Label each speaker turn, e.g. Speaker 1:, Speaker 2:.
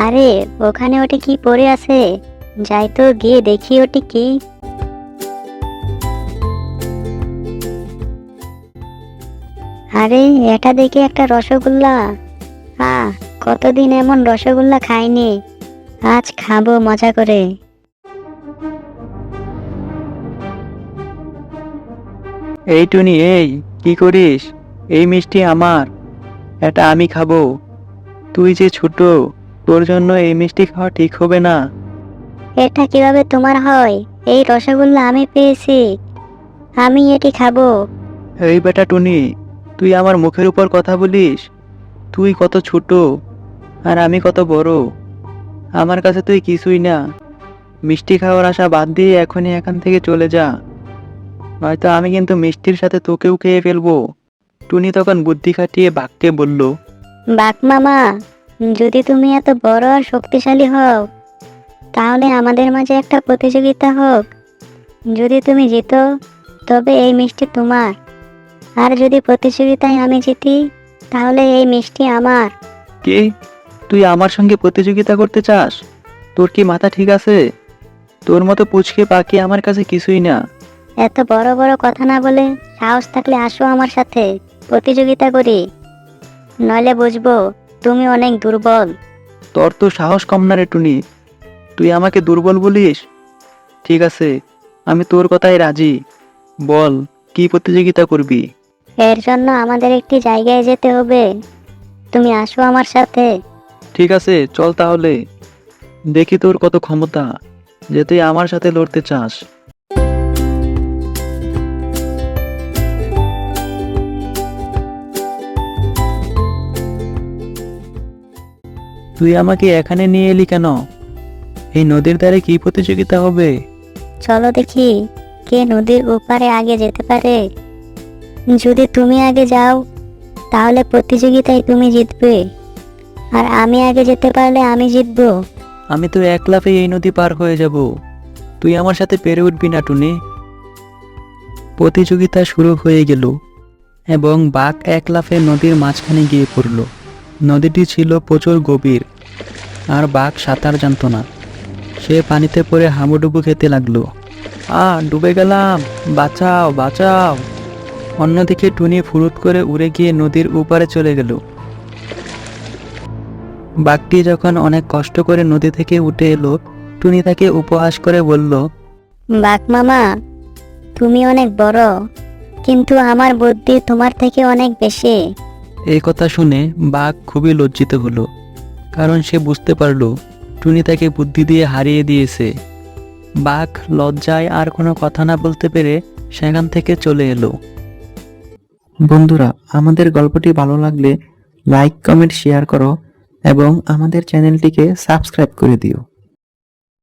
Speaker 1: আরে ওখানে ওটি কি পড়ে আছে? যাই তো গিয়ে দেখি ওটি কি। আরে এটা দেখি একটা রসগোল্লা। কতদিন এমন রসগোল্লা খাইনি, আজ খাবো মজা করে।
Speaker 2: এই টুনি, এই কি করিস? এই মিষ্টি আমার, এটা আমি খাবো। তুই যে ছোট, তোর জন্য এই মিষ্টি খাওয়া ঠিক হবে না।
Speaker 1: এটা কিভাবে তোমার হয়? এই রসগোল্লা আমি পেয়েছি, আমি এটি খাবো।
Speaker 2: এই বেটা টুনি, তুই আমার মুখের উপর কথা বলিস? তুই কত ছোট আর আমি কত বড়, আমার কাছে তুই কিছুই না। মিষ্টি খাওয়ার আশা বাদ দিয়ে এখনই এখান থেকে চলে যা, নয়তো আমি কিন্তু মিষ্টির সাথে তোকেও খেয়ে ফেলবো। টুনি তখন বুদ্ধি খাটিয়ে বাঘকে বলল,
Speaker 1: বাঘ মামা, যদি তুমি এত বড় আর শক্তিশালী হও, তাহলে আমাদের মাঝে একটা প্রতিযোগিতা হোক। যদি তুমি জিতো তবে এই মিষ্টি তোমার, আর যদি প্রতিযোগিতায় আমি জিতি তাহলে এই মিষ্টি আমার।
Speaker 2: কে? তুই আমার সঙ্গে প্রতিযোগিতা করতে চাস? তোর কি মাথা ঠিক আছে? তোর মতো পুচকে পাখি আমার কাছে কিছুই না।
Speaker 1: এত বড় বড় কথা না বলে সাহস থাকলে আসো আমার সাথে প্রতিযোগিতা করি, নইলে বুঝবো তুমি অনেক দুর্বল।
Speaker 2: তোর তো সাহস কম না রে টুনি, তুই আমাকে দুর্বল বলিস? ঠিক আছে, আমি তোর কথায় রাজি। বল, কি প্রতিযোগিতা করবি?
Speaker 1: এর জন্য আমাদের একটি জায়গায় যেতে হবে, তুমি আসো আমার সাথে।
Speaker 2: ঠিক আছে, চল তাহলে, দেখি তোর কত ক্ষমতা যে তুই আমার সাথে লড়তে চাস। তুই আমাকে এখানে নিয়ে এলি কেন? এই নদীর ধারে কি প্রতিযোগিতা হবে?
Speaker 1: চলো দেখি কে নদীর ওপারে আগে যেতে পারে। যদি তুমি আগে যাও তাহলে প্রতিযোগিতায় তুমি জিতবে, আর আমি আগে যেতে পারলে আমি জিতবো।
Speaker 2: আমি তো এক লাফে এই নদী পার হয়ে যাব, তুই আমার সাথে পেরে উঠবি না টুনি। প্রতিযোগিতা শুরু হয়ে গেল এবং বাঘ এক লাফে নদীর মাঝখানে গিয়ে পড়ল। নদীটি ছিল প্রচুর গভীর, আর বাঘ সাঁতার জানত না। সে পানিতে পড়ে হাবুডুবু খেতে লাগলো। ডুবে গেলাম, বাঁচাও বাঁচাও। অন্যদিকে টুনি ফুরুত করে উড়ে গিয়ে নদীর ওপারে চলে গেল। বাঘটি যখন অনেক কষ্ট করে নদী থেকে উঠে এলো, টুনি তাকে উপহাস করে বলল,
Speaker 1: বাঘ মামা, তুমি অনেক বড়, কিন্তু আমার বুদ্ধি তোমার থেকে অনেক বেশি।
Speaker 2: এই কথা শুনে বাঘ খুবই লজ্জিত হলো, কারণ সে বুঝতে পারল টুনি তাকে বুদ্ধি দিয়ে হারিয়ে দিয়েছে। বাঘ লজ্জায় আর কোনো কথা না বলতে পেরে সেখান থেকে চলে এলো। বন্ধুরা, আমাদের গল্পটি ভালো লাগলে লাইক, কমেন্ট, শেয়ার করো এবং আমাদের চ্যানেলটিকে সাবস্ক্রাইব করে দিও।